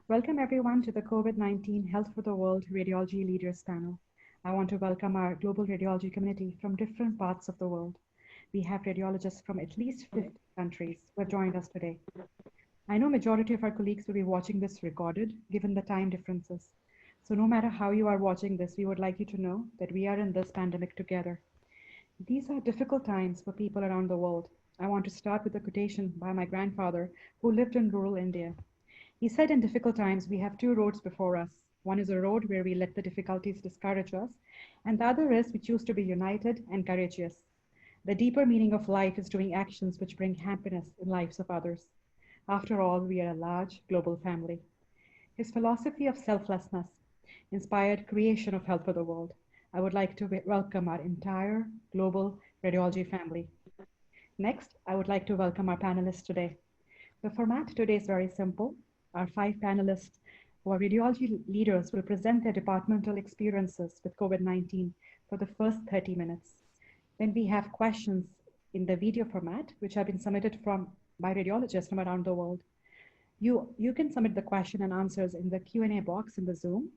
Welcome everyone to the COVID-19 Health for the World Radiology Leaders Panel. I want to welcome our global radiology community from different parts of the world. We have radiologists from at least 50 countries who have joined us today. I know majority of our colleagues will be watching this recorded, given the time differences. So no matter how you are watching this, we would like you to know that we are in this pandemic together. These are difficult times for people around the world. I want to start with a quotation by my grandfather who lived in rural India. He said in difficult times, we have two roads before us. One is a road where we let the difficulties discourage us, and the other is we choose to be united and courageous. The deeper meaning of life is doing actions which bring happiness in lives of others. After all, we are a large global family. His philosophy of selflessness inspired creation of Health for the World. I would like to welcome our entire global radiology family. Next, I would like to welcome our panelists today. The format today is very simple. Our five panelists who are radiology leaders will present their departmental experiences with COVID-19 for the first 30 minutes. Then we have questions in the video format, which have been submitted by radiologists from around the world. You can submit the question and answers in the Q&A box in the Zoom.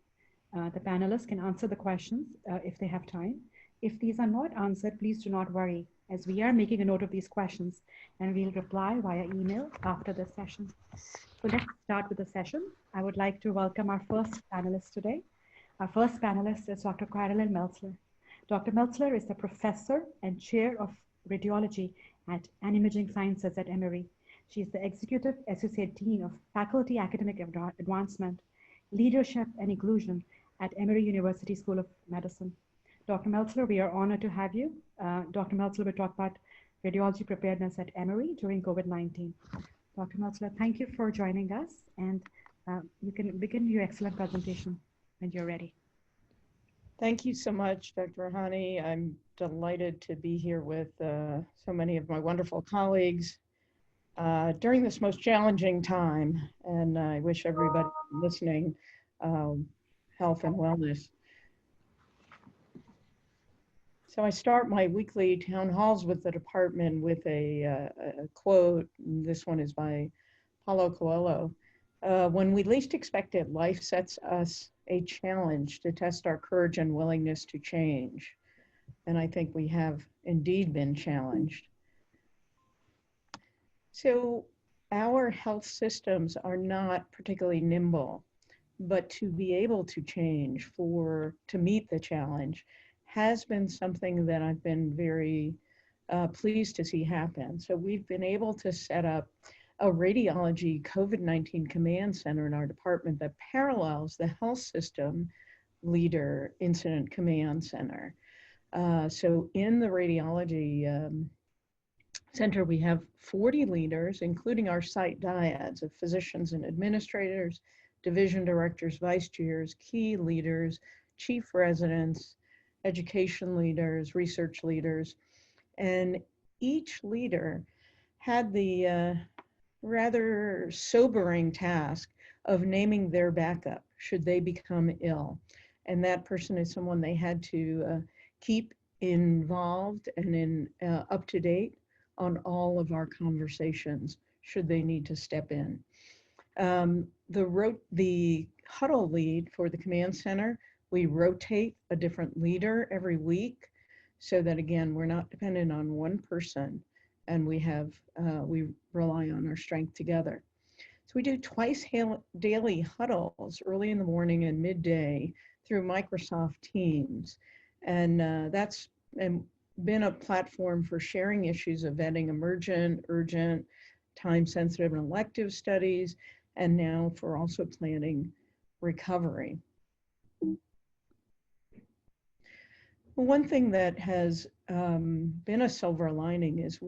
The panelists can answer the questions if they have time. If these are not answered, please do not worry, as we are making a note of these questions and we'll reply via email after the session. So let's start with the session. I would like to welcome our first panelist today. Our first panelist is Dr. Carolyn Meltzler. Dr. Meltzler is the professor and chair of radiology and imaging sciences at Emory. She is the executive associate dean of faculty academic advancement, leadership and inclusion at Emory University School of Medicine. Dr. Meltzler, we are honored to have you. Dr. Meltzler will talk about radiology preparedness at Emory during COVID-19. Dr. Meltzler, thank you for joining us, and you can begin your excellent presentation when you're ready. Thank you so much, Dr. Rahani. I'm delighted to be here with so many of my wonderful colleagues during this most challenging time, and I wish everybody listening health and wellness. So I start my weekly town halls with the department with a quote. This one is by Paulo Coelho. When we least expect it, life sets us a challenge to test our courage and willingness to change. And I think we have indeed been challenged. So our health systems are not particularly nimble, but to be able to change to meet the challenge has been something that I've been very pleased to see happen. So we've been able to set up a radiology COVID-19 command center in our department that parallels the health system leader incident command center. So in the radiology center, we have 40 leaders, including our site dyads of physicians and administrators, division directors, vice chairs, key leaders, chief residents, education leaders, research leaders, and each leader had the rather sobering task of naming their backup should they become ill. And that person is someone they had to keep involved and up to date on all of our conversations should they need to step in. The huddle lead for the command center, we rotate a different leader every week so that, again, we're not dependent on one person, and we rely on our strength together. So we do twice daily huddles early in the morning and midday through Microsoft Teams. And that's been a platform for sharing issues of vetting emergent, urgent, time-sensitive and elective studies, and now for also planning recovery. One thing that has been a silver lining is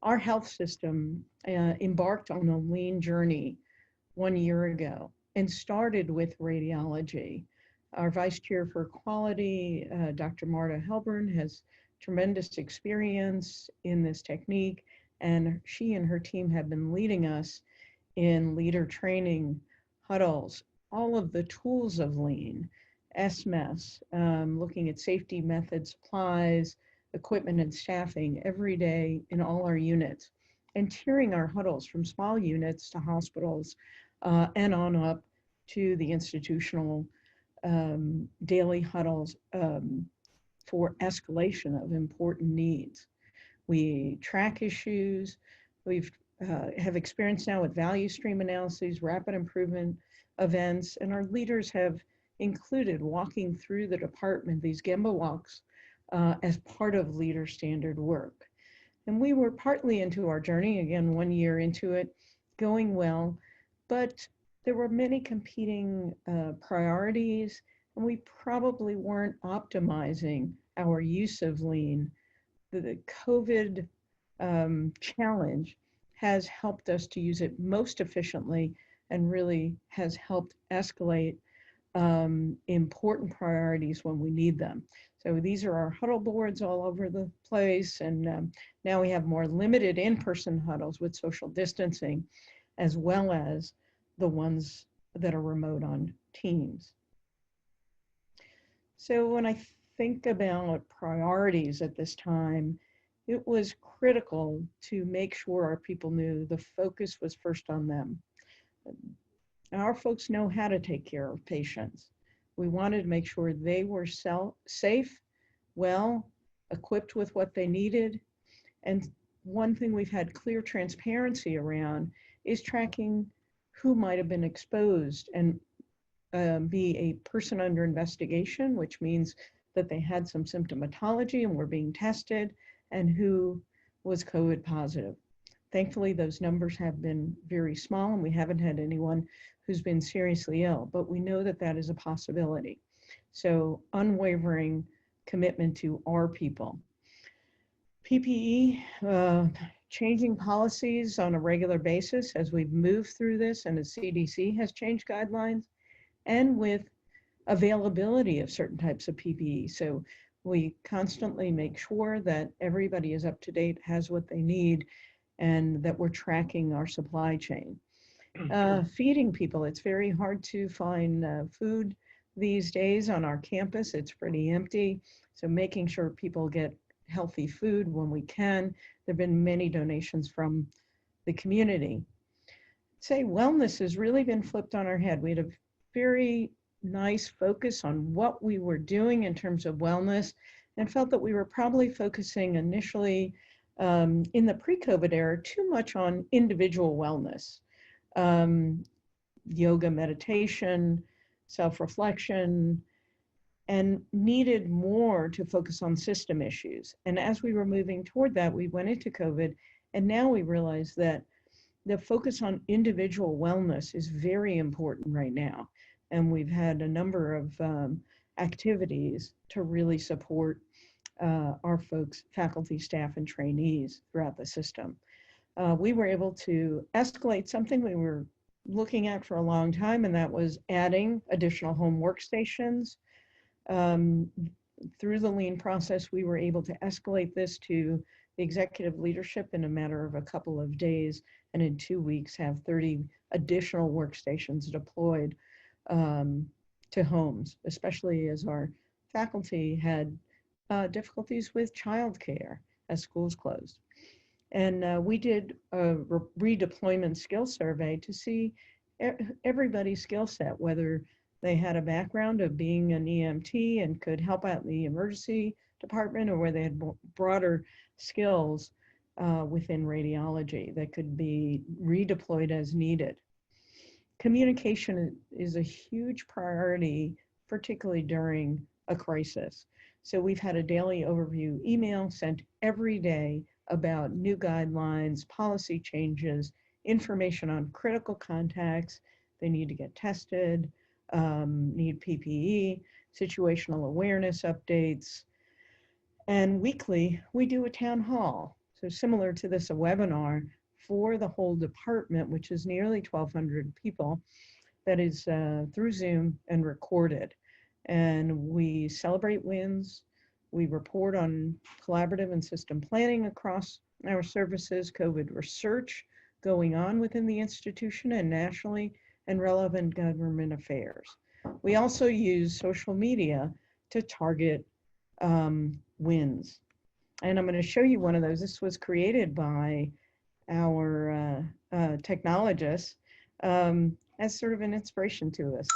our health system embarked on a lean journey 1 year ago and started with radiology. Our vice chair for quality, Dr. Marta Helburn, has tremendous experience in this technique, and she and her team have been leading us in leader training, huddles, all of the tools of lean, SMES, looking at safety methods, supplies, equipment and staffing every day in all our units, and tiering our huddles from small units to hospitals and on up to the institutional daily huddles for escalation of important needs. We track issues. We've have experience now with value stream analyses, rapid improvement events, and our leaders have included walking through the department, these Gemba walks, as part of leader standard work. And we were partly into our journey, again, 1 year into it, going well, but there were many competing priorities, and we probably weren't optimizing our use of lean. The COVID challenge has helped us to use it most efficiently and really has helped escalate important priorities when we need them. So these are our huddle boards all over the place, and now we have more limited in-person huddles with social distancing, as well as the ones that are remote on Teams. So when I think about priorities at this time, it was critical to make sure our people knew the focus was first on them. Our folks know how to take care of patients. We wanted to make sure they were safe, well, equipped with what they needed. And one thing we've had clear transparency around is tracking who might have been exposed and be a person under investigation, which means that they had some symptomatology and were being tested, and who was COVID positive. Thankfully, those numbers have been very small, and we haven't had anyone who's been seriously ill, but we know that that is a possibility. So unwavering commitment to our people. PPE, changing policies on a regular basis as we've moved through this and as CDC has changed guidelines, and with availability of certain types of PPE. So we constantly make sure that everybody is up to date, has what they need, and that we're tracking our supply chain. Feeding people, it's very hard to find food these days on our campus. It's pretty empty. So making sure people get healthy food when we can. There have been many donations from the community. Say wellness has really been flipped on our head. We had a very nice focus on what we were doing in terms of wellness, and felt that we were probably focusing initially in the pre-COVID era too much on individual wellness. Yoga, meditation, self-reflection, and needed more to focus on system issues. And as we were moving toward that, we went into COVID, and now we realize that the focus on individual wellness is very important right now. And we've had a number of activities to really support our folks, faculty, staff, and trainees throughout the system. We were able to escalate something we were looking at for a long time, and that was adding additional home workstations. Through the lean process, we were able to escalate this to the executive leadership in a matter of a couple of days, and in 2 weeks have 30 additional workstations deployed to homes, especially as our faculty had difficulties with childcare as schools closed. And we did a redeployment skill survey to see everybody's skill set, whether they had a background of being an EMT and could help out in the emergency department, or whether they had broader skills within radiology that could be redeployed as needed. Communication is a huge priority, particularly during a crisis. So we've had a daily overview email sent every day about new guidelines, policy changes, information on critical contacts. They need to get tested, need PPE, situational awareness updates. And weekly, we do a town hall. So similar to this, a webinar for the whole department, which is nearly 1,200 people, that is through Zoom and recorded. And we celebrate wins. We report on collaborative and system planning across our services, COVID research going on within the institution and nationally, and relevant government affairs. We also use social media to target wins. And I'm going to show you one of those. This was created by our technologists. as sort of an inspiration to us.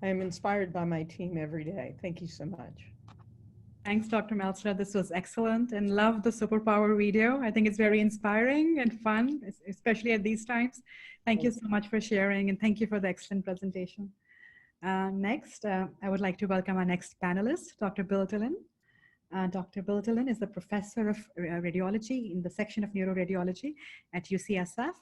I am inspired by my team every day. Thank you so much. Thanks, Dr. Meltzer. This was excellent, and love the superpower video. I think it's very inspiring and fun, especially at these times. Thank you so much for sharing, and thank you for the excellent presentation. Next, I would like to welcome our next panelist, Dr. Bill Dillon. Dr. Bill Dillon is the professor of radiology in the section of neuroradiology at UCSF.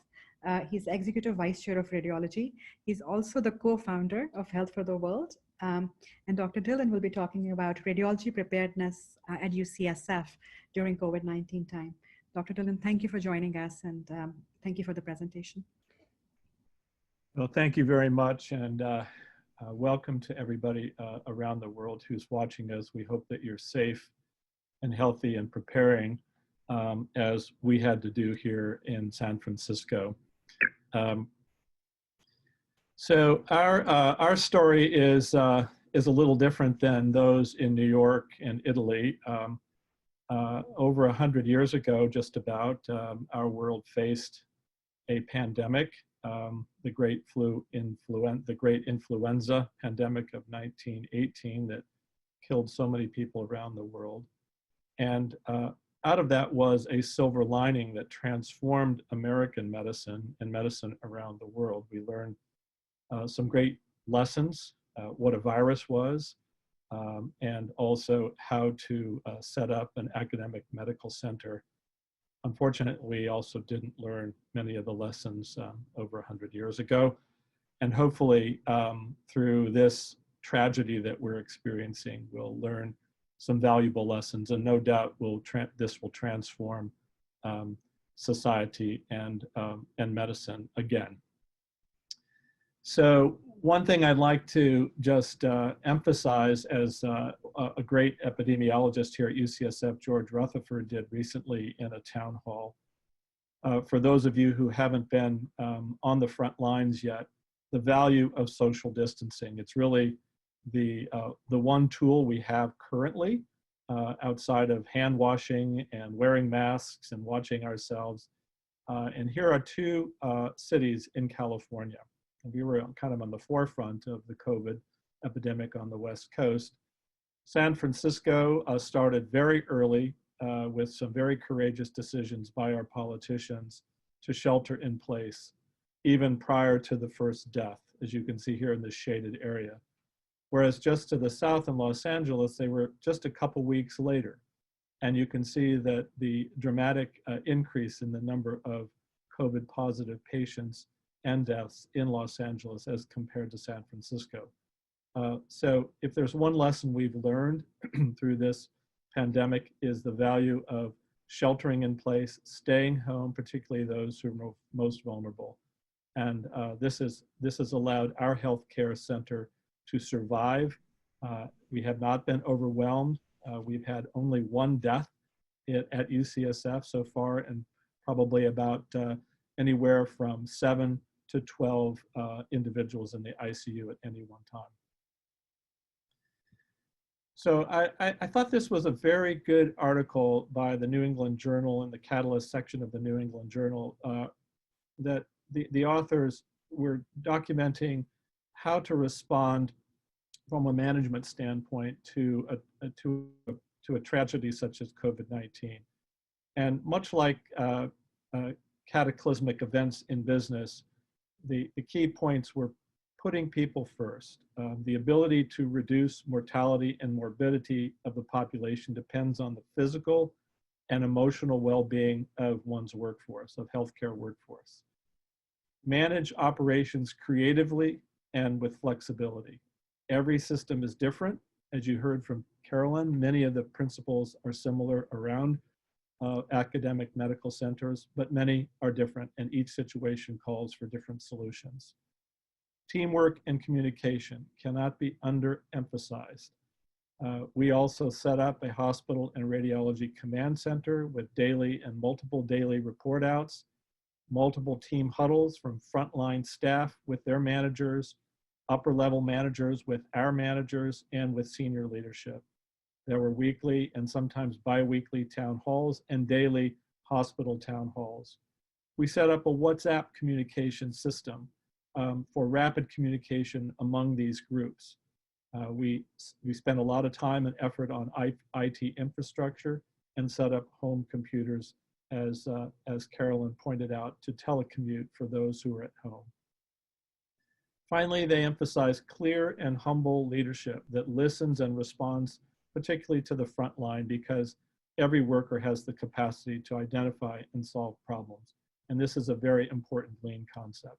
He's executive vice chair of radiology. He's also the co-founder of Health for the World. And Dr. Dillon will be talking about radiology preparedness at UCSF during COVID-19 time. Dr. Dillon, thank you for joining us, and thank you for the presentation. Well, thank you very much, and welcome to everybody around the world who's watching us. We hope that you're safe and healthy and preparing as we had to do here in San Francisco. So our story is a little different than those in New York and Italy. Over 100 years ago, just about, our world faced a pandemic, the great influenza pandemic of 1918 that killed so many people around the world. And out of that was a silver lining that transformed American medicine and medicine around the world. We learned some great lessons, what a virus was, and also how to set up an academic medical center. Unfortunately, we also didn't learn many of the lessons over 100 years ago. And hopefully, through this tragedy that we're experiencing, we'll learn some valuable lessons, and no doubt this will transform society and medicine again. So one thing I'd like to just emphasize, as a great epidemiologist here at UCSF, George Rutherford, did recently in a town hall. For those of you who haven't been on the front lines yet, the value of social distancing. It's really the one tool we have currently outside of hand washing and wearing masks and watching ourselves. And here are two cities in California. We were kind of on the forefront of the COVID epidemic on the West Coast. San Francisco started very early with some very courageous decisions by our politicians to shelter in place, even prior to the first death, as you can see here in this shaded area. Whereas just to the south in Los Angeles, they were just a couple weeks later. And you can see that the dramatic increase in the number of COVID positive patients and deaths in Los Angeles as compared to San Francisco. So if there's one lesson we've learned through this pandemic, is the value of sheltering in place, staying home, particularly those who are most vulnerable. And this has allowed our healthcare center to survive. We have not been overwhelmed. We've had only one death at UCSF so far, and probably about anywhere from 7 to 12 individuals in the ICU at any one time. So I thought this was a very good article by the New England Journal in the Catalyst section of the New England Journal, that the authors were documenting how to respond from a management standpoint to a tragedy such as COVID-19. And much like cataclysmic events in business, the key points were putting people first. The ability to reduce mortality and morbidity of the population depends on the physical and emotional well-being of one's workforce, of healthcare workforce. Manage operations creatively and with flexibility. Every system is different. As you heard from Carolyn, many of the principles are similar around academic medical centers, but many are different and each situation calls for different solutions. Teamwork and communication cannot be underemphasized. We also set up a hospital and radiology command center with daily and multiple daily report outs, multiple team huddles from frontline staff with their managers, upper level managers with our managers, and with senior leadership. There were weekly and sometimes bi-weekly town halls and daily hospital town halls. We set up a WhatsApp communication system for rapid communication among these groups. We spent a lot of time and effort on IT infrastructure and set up home computers, as Carolyn pointed out, to telecommute for those who are at home. Finally, they emphasize clear and humble leadership that listens and responds particularly to the front line, because every worker has the capacity to identify and solve problems. And this is a very important lean concept.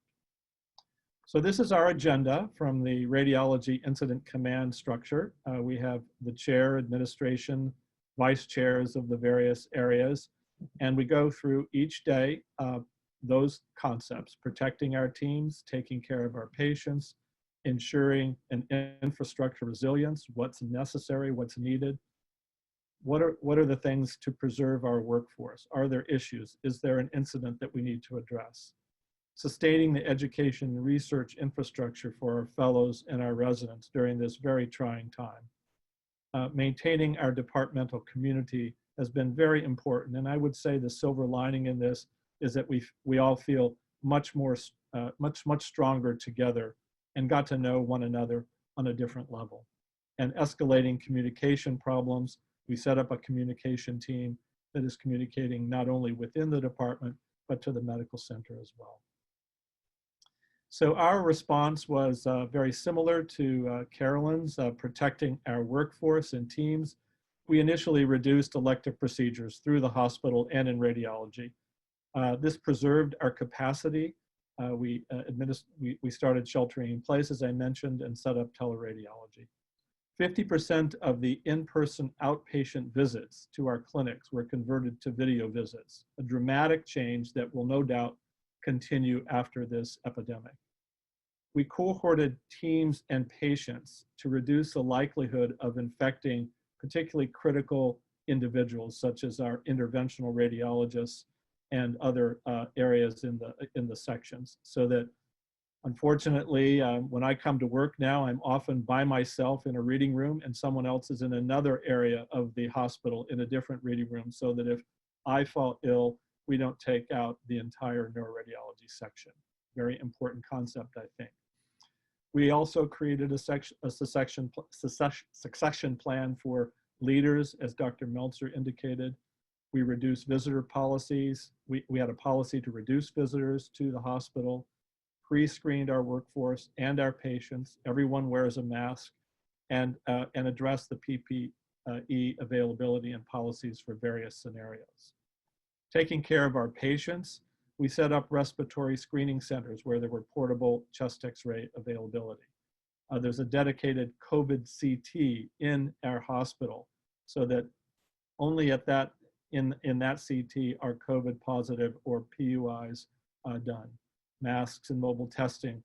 So this is our agenda from the radiology incident command structure. We have the chair, administration, vice chairs of the various areas, and we go through each day those concepts: protecting our teams, taking care of our patients, ensuring an infrastructure resilience, what's necessary, what's needed. What are the things to preserve our workforce? Are there issues? Is there an incident that we need to address? Sustaining the education and research infrastructure for our fellows and our residents during this very trying time. Maintaining our departmental community has been very important, and I would say the silver lining in this is that we all feel much stronger together and got to know one another on a different level. And escalating communication problems, we set up a communication team that is communicating not only within the department, but to the medical center as well. So our response was very similar to Carolyn's, protecting our workforce and teams. We initially reduced elective procedures through the hospital and in radiology. This preserved our capacity. We started sheltering in place, as I mentioned, and set up teleradiology. 50% of the in-person outpatient visits to our clinics were converted to video visits, a dramatic change that will no doubt continue after this epidemic. We cohorted teams and patients to reduce the likelihood of infecting particularly critical individuals, such as our interventional radiologists and other areas in the sections, so that unfortunately, when I come to work now, I'm often by myself in a reading room and someone else is in another area of the hospital in a different reading room, so that if I fall ill, we don't take out the entire neuroradiology section. Very important concept, I think. We also created a succession plan for leaders, as Dr. Meltzer indicated. We reduced visitor policies. We had a policy to reduce visitors to the hospital, pre-screened our workforce and our patients. Everyone wears a mask, and address the PPE availability and policies for various scenarios. Taking care of our patients, we set up respiratory screening centers where there were portable chest X-ray availability. There's a dedicated COVID CT in our hospital, so that only at that in that CT are COVID positive or PUIs done. Masks and mobile testing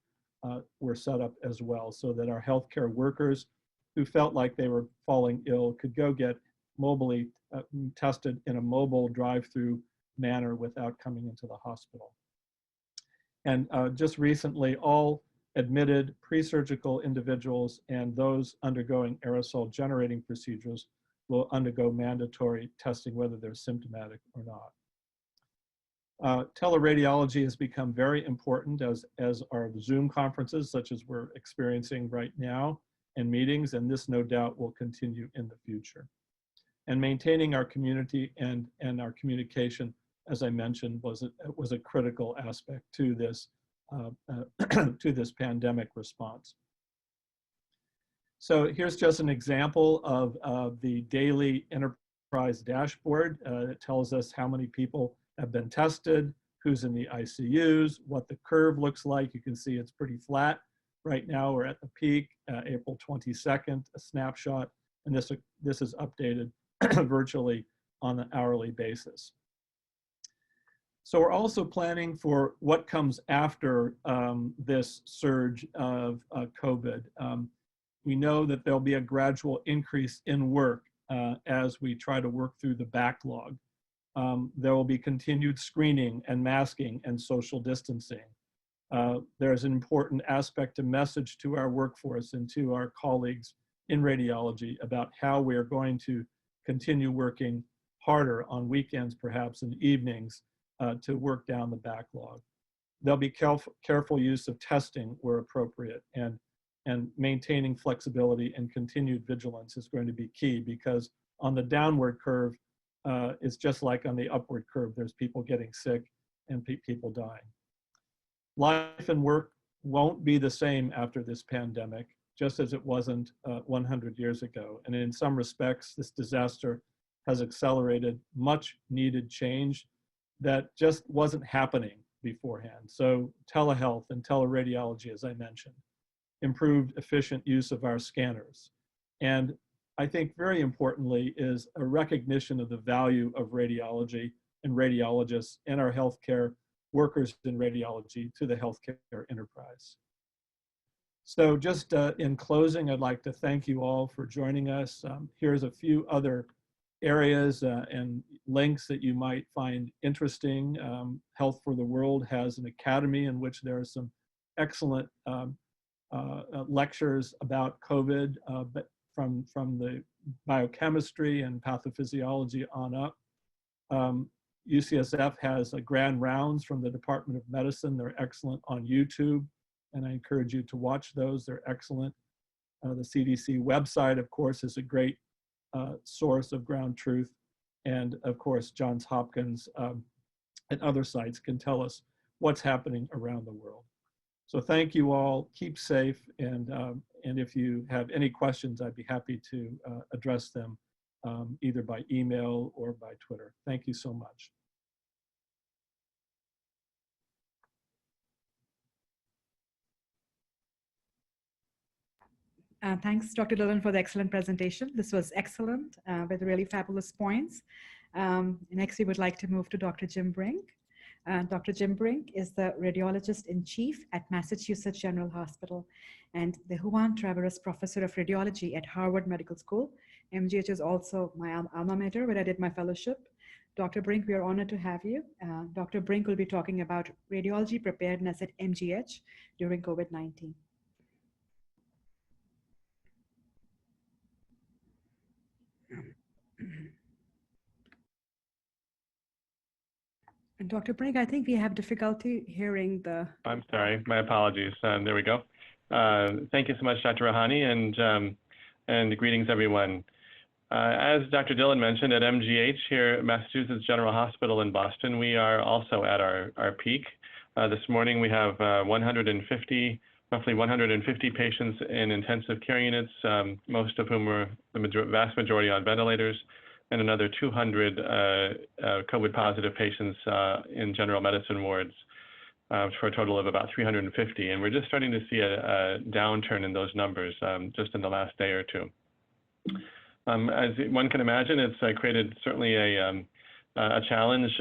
were set up as well, so that our healthcare workers who felt like they were falling ill could go get mobily tested in a mobile drive-through manner without coming into the hospital. And just recently, all admitted pre-surgical individuals and those undergoing aerosol generating procedures will undergo mandatory testing, whether they're symptomatic or not. Teleradiology has become very important, as are Zoom conferences, such as we're experiencing right now, and meetings, and this no doubt will continue in the future. And maintaining our community and our communication, as I mentioned, was a critical aspect to this to this pandemic response. So here's just an example of the daily enterprise dashboard. It tells us how many people have been tested, who's in the ICUs, what the curve looks like. You can see it's pretty flat. Right now we're at the peak, April 22nd, a snapshot, and this is updated virtually on an hourly basis. So we're also planning for what comes after this surge of COVID. We know that there'll be a gradual increase in work as we try to work through the backlog. There will be continued screening and masking and social distancing. There's an important aspect to message to our workforce and to our colleagues in radiology about how we are going to continue working harder on weekends, perhaps, and evenings to work down the backlog. There'll be careful use of testing where appropriate, and maintaining flexibility and continued vigilance is going to be key, because on the downward curve, it's just like on the upward curve. There's people getting sick and people dying. Life and work won't be the same after this pandemic, just as it wasn't 100 years ago. And in some respects, this disaster has accelerated much needed change that just wasn't happening beforehand. So telehealth and teleradiology, as I mentioned, improved efficient use of our scanners. And I think very importantly is a recognition of the value of radiology and radiologists and our healthcare workers in radiology to the healthcare enterprise. So just in closing, I'd like to thank you all for joining us. Here's a few other areas and links that you might find interesting. Health for the World has an academy in which there are some excellent lectures about COVID, but from the biochemistry and pathophysiology on up. UCSF has a grand rounds from the Department of Medicine. They're excellent on YouTube, and I encourage you to watch those. They're excellent. The CDC website, of course, is a great source of ground truth. And of course, Johns Hopkins and other sites can tell us what's happening around the world. So thank you all, keep safe, and if you have any questions, I'd be happy to address them either by email or by Twitter. Thank you so much. Thanks, Dr. Dillon, for the excellent presentation. This was excellent with really fabulous points. Next, we would like to move to Dr. Jim Brink. Dr. Jim Brink is the radiologist in chief at Massachusetts General Hospital and the Juan Travers Professor of Radiology at Harvard Medical School. MGH is also my alma mater where I did my fellowship. Dr. Brink, we are honored to have you. Dr. Brink will be talking about radiology preparedness at MGH during COVID-19. And Dr. Brink, I think we have difficulty hearing the... I'm sorry, my apologies. There we go. Thank you so much, Dr. Rahani, and greetings, everyone. As Dr. Dillon mentioned, at MGH here at Massachusetts General Hospital in Boston, we are also at our peak. This morning we have roughly 150 patients in intensive care units, most of whom were the vast majority on ventilators, and another 200 COVID positive patients in general medicine wards for a total of about 350. And we're just starting to see a downturn in those numbers just in the last day or two. As one can imagine, it's created certainly a challenge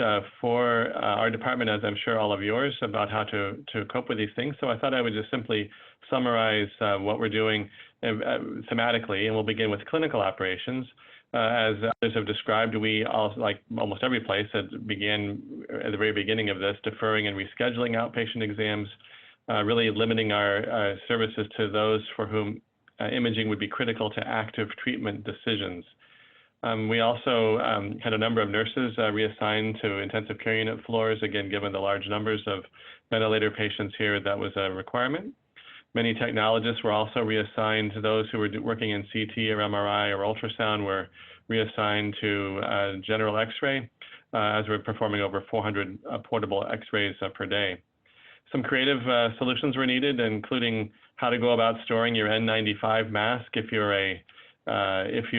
for our department, as I'm sure all of yours, about how to cope with these things. So I thought I would just simply summarize what we're doing thematically, and we'll begin with clinical operations. As others have described, we all, like almost every place, began at the very beginning of this, deferring and rescheduling outpatient exams, really limiting our services to those for whom imaging would be critical to active treatment decisions. We also had a number of nurses reassigned to intensive care unit floors. Again, given the large numbers of ventilator patients here, that was a requirement. Many technologists were also reassigned to those who were working in CT or MRI or ultrasound were reassigned to general X-ray as we're performing over 400 portable X-rays per day. Some creative solutions were needed, including how to go about storing your N95 mask if you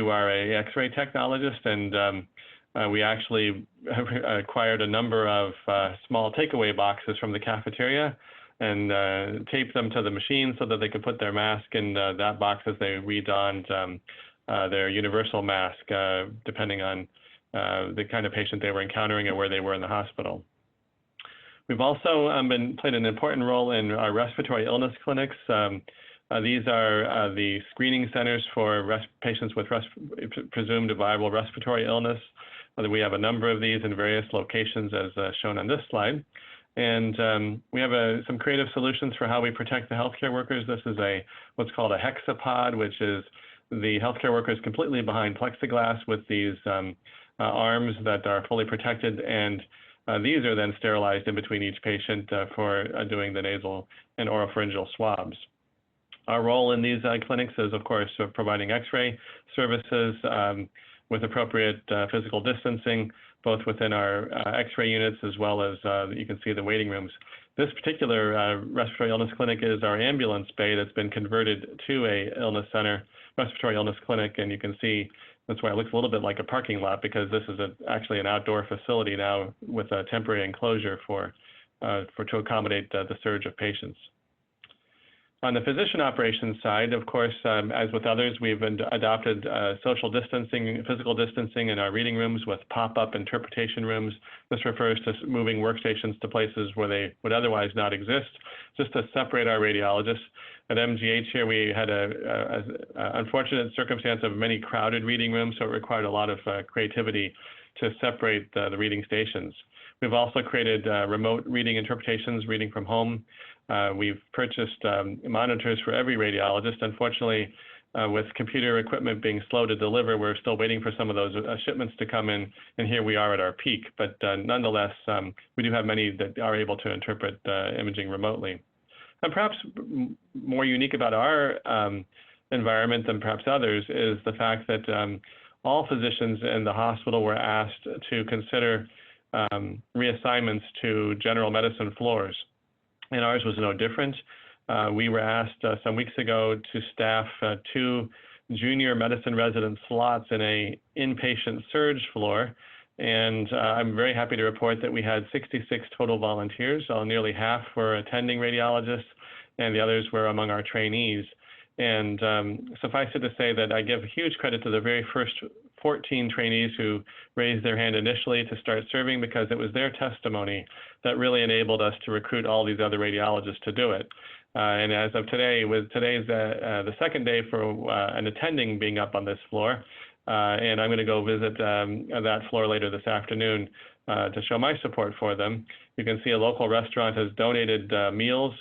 are a X-ray technologist, and we actually acquired a number of small takeaway boxes from the cafeteria and taped them to the machine so that they could put their mask in that box as they redonned their universal mask, depending on the kind of patient they were encountering and where they were in the hospital. We've also played an important role in our respiratory illness clinics. These are the screening centers for patients with presumed viral respiratory illness. We have a number of these in various locations as shown on this slide. And we have some creative solutions for how we protect the healthcare workers. This is what's called a hexapod, which is the healthcare workers completely behind plexiglass with these arms that are fully protected. And these are then sterilized in between each patient for doing the nasal and oropharyngeal swabs. Our role in these clinics is, of course, providing X-ray services with appropriate physical distancing, both within our X-ray units as well as you can see the waiting rooms. This particular respiratory illness clinic is our ambulance bay that's been converted to a respiratory illness clinic, and you can see that's why it looks a little bit like a parking lot, because this is actually an outdoor facility now with a temporary enclosure to accommodate the surge of patients. On the physician operations side, of course, as with others, we've adopted social distancing, physical distancing in our reading rooms with pop-up interpretation rooms. This refers to moving workstations to places where they would otherwise not exist, just to separate our radiologists. At MGH here, we had an unfortunate circumstance of many crowded reading rooms, so it required a lot of creativity to separate the reading stations. We've also created remote reading interpretations, reading from home. We've purchased monitors for every radiologist. Unfortunately, with computer equipment being slow to deliver, we're still waiting for some of those shipments to come in, and here we are at our peak. But nonetheless, we do have many that are able to interpret imaging remotely. And perhaps more unique about our environment than perhaps others is the fact that all physicians in the hospital were asked to consider reassignments to general medicine floors. And ours was no different. We were asked some weeks ago to staff 2 junior medicine resident slots in an inpatient surge floor. And I'm very happy to report that we had 66 total volunteers, nearly half were attending radiologists, and the others were among our trainees. And suffice it to say that I give huge credit to the very first 14 trainees who raised their hand initially to start serving, because it was their testimony that really enabled us to recruit all these other radiologists to do it. And as of today, with today's the second day for an attending being up on this floor, and I'm going to go visit that floor later this afternoon to show my support for them. You can see a local restaurant has donated meals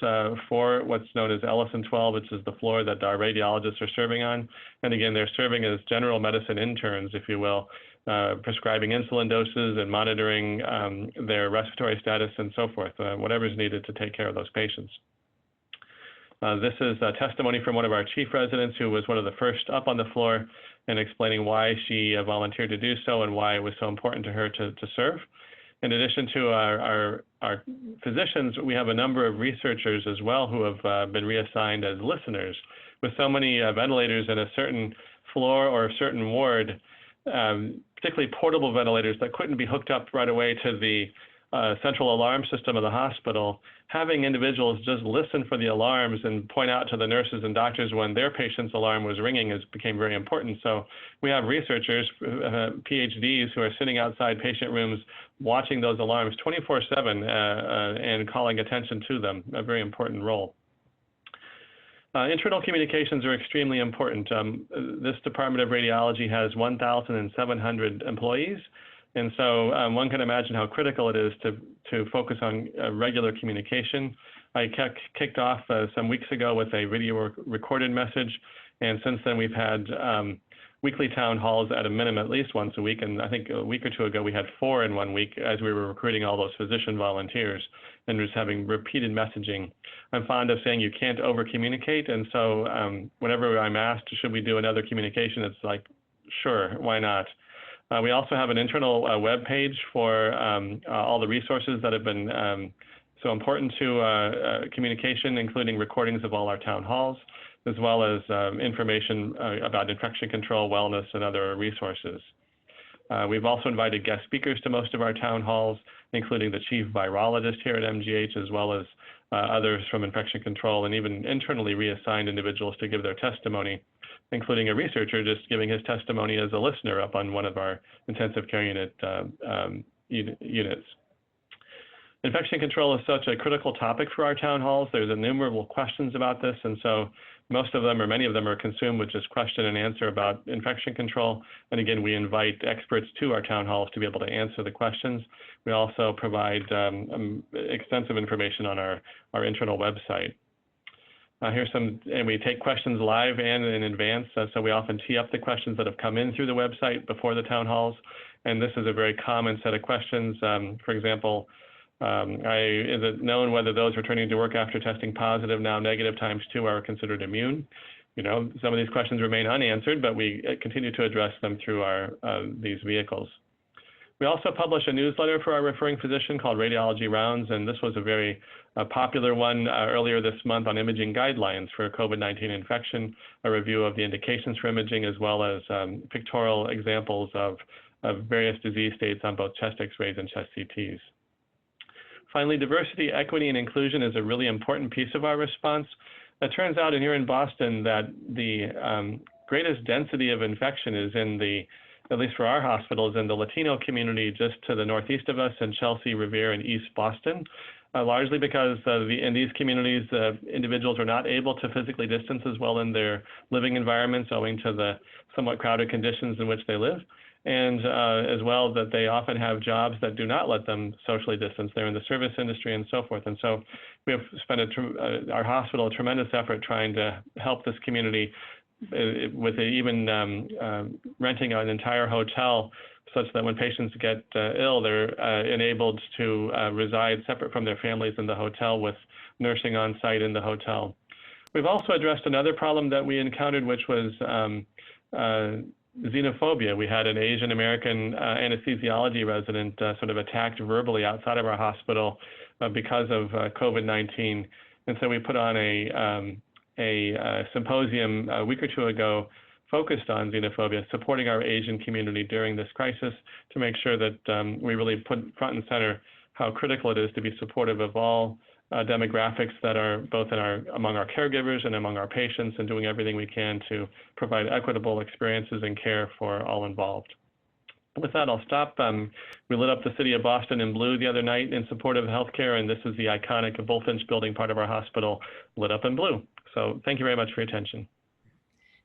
for what's known as Ellison 12, which is the floor that our radiologists are serving on. And again, they're serving as general medicine interns, if you will, prescribing insulin doses and monitoring their respiratory status and so forth, whatever is needed to take care of those patients. This is a testimony from one of our chief residents who was one of the first up on the floor and explaining why she volunteered to do so and why it was so important to her to serve. In addition to our physicians, we have a number of researchers as well who have been reassigned as listeners. With so many ventilators in a certain floor or a certain ward, particularly portable ventilators that couldn't be hooked up right away to the central alarm system of the hospital, having individuals just listen for the alarms and point out to the nurses and doctors when their patient's alarm was ringing became very important. So we have researchers, PhDs, who are sitting outside patient rooms watching those alarms 24/7 and calling attention to them, a very important role. Internal communications are extremely important. This Department of Radiology has 1,700 employees. And so one can imagine how critical it is to focus on regular communication. I kicked off some weeks ago with a video recorded message. And since then, we've had weekly town halls at a minimum at least once a week. And I think a week or two ago, we had 4 in one week as we were recruiting all those physician volunteers and just having repeated messaging. I'm fond of saying you can't over communicate. And so whenever I'm asked, should we do another communication? It's like, sure, why not? We also have an internal web page for all the resources that have been so important to communication, including recordings of all our town halls, as well as information about infection control, wellness, and other resources. We've also invited guest speakers to most of our town halls, including the chief virologist here at MGH, as well as others from infection control, and even internally reassigned individuals to give their testimony. including a researcher just giving his testimony as a listener up on one of our intensive care unit units. Infection control is such a critical topic for our town halls. There's innumerable questions about this, and so most of them, or many of them, are consumed with just question and answer about infection control. And again, we invite experts to our town halls to be able to answer the questions. We also provide extensive information on our internal website. And we take questions live and in advance, so we often tee up the questions that have come in through the website before the town halls. And this is a very common set of questions. For example, is it known whether those returning to work after testing positive, now negative ×2, are considered immune? You know, some of these questions remain unanswered, but we continue to address them through these vehicles. We also publish a newsletter for our referring physician called Radiology Rounds, and this was a very popular one earlier this month on imaging guidelines for COVID-19 infection, a review of the indications for imaging, as well as pictorial examples of various disease states on both chest X-rays and chest CTs. Finally, diversity, equity, and inclusion is a really important piece of our response. It turns out here in Boston that the greatest density of infection is in the, at least for our hospitals, in the Latino community just to the northeast of us in Chelsea, Revere, and East Boston, largely because in these communities, individuals are not able to physically distance as well in their living environments owing to the somewhat crowded conditions in which they live. And as well, that they often have jobs that do not let them socially distance. They're in the service industry and so forth. And so we have spent our hospital a tremendous effort trying to help this community with even renting an entire hotel such that when patients get ill, they're enabled to reside separate from their families in the hotel with nursing on site in the hotel. We've also addressed another problem that we encountered, which was xenophobia. We had an Asian American anesthesiology resident sort of attacked verbally outside of our hospital because of COVID-19. And so we put on a symposium a week or two ago focused on xenophobia, supporting our Asian community during this crisis to make sure that we really put front and center how critical it is to be supportive of all demographics that are both among our caregivers and among our patients, and doing everything we can to provide equitable experiences and care for all involved. With that, I'll stop. We lit up the city of Boston in blue the other night in support of healthcare, and this is the iconic Bullfinch building, part of our hospital, lit up in blue. So thank you very much for your attention.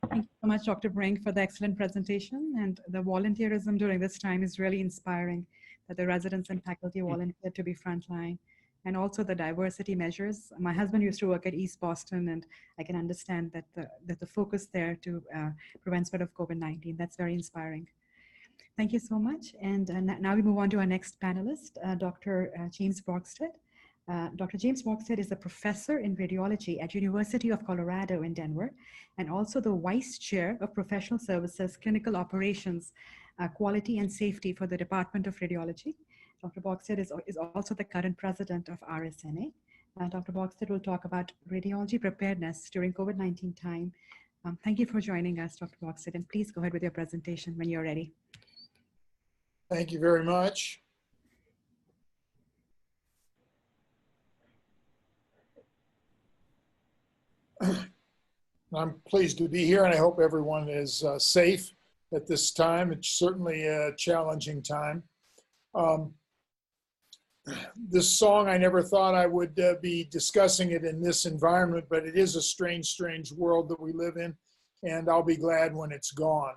Thank you so much, Dr. Brink, for the excellent presentation. And the volunteerism during this time is really inspiring, that the residents and faculty volunteered to be frontline. And also the diversity measures. My husband used to work at East Boston, and I can understand that the focus there to prevent spread of COVID-19. That's very inspiring. Thank you so much. And now we move on to our next panelist, Dr. James Borgstead. Dr. James Borgstead is a professor in radiology at University of Colorado in Denver, and also the Vice Chair of Professional Services, Clinical Operations, Quality and Safety for the Department of Radiology. Dr. Borgstead is also the current president of RSNA. Dr. Borgstead will talk about radiology preparedness during COVID-19 time. Thank you for joining us, Dr. Borgstead, and please go ahead with your presentation when you're ready. Thank you very much. I'm pleased to be here, and I hope everyone is safe at this time. It's certainly a challenging time. This song, I never thought I would be discussing it in this environment, but it is a strange, strange world that we live in, and I'll be glad when it's gone.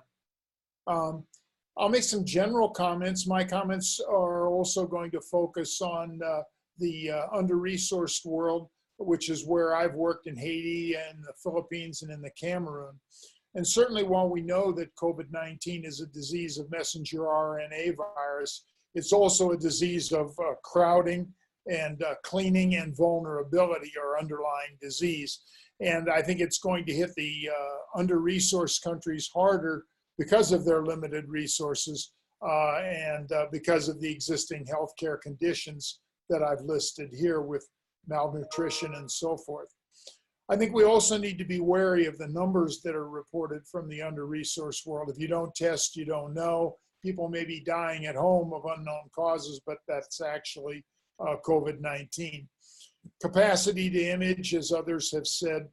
I'll make some general comments. My comments are also going to focus on the under-resourced world, which is where I've worked in Haiti and the Philippines and in the Cameroon. And certainly while we know that COVID-19 is a disease of messenger RNA virus, it's also a disease of crowding and cleaning and vulnerability, or underlying disease. And I think it's going to hit the under-resourced countries harder because of their limited resources and because of the existing healthcare conditions that I've listed here with malnutrition and so forth. I think we also need to be wary of the numbers that are reported from the under-resourced world. If you don't test, you don't know. People may be dying at home of unknown causes, but that's actually COVID-19. Capacity to image, as others have said,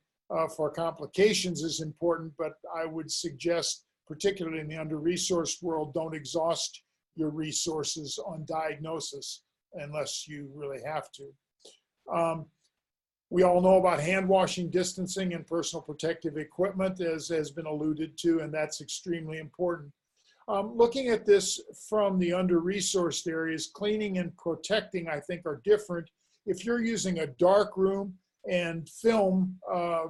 for complications is important, but I would suggest, particularly in the under-resourced world, don't exhaust your resources on diagnosis unless you really have to. We all know about hand washing, distancing, and personal protective equipment, as has been alluded to, and that's extremely important. Looking at this from the under-resourced areas, cleaning and protecting, I think, are different. If you're using a dark room and film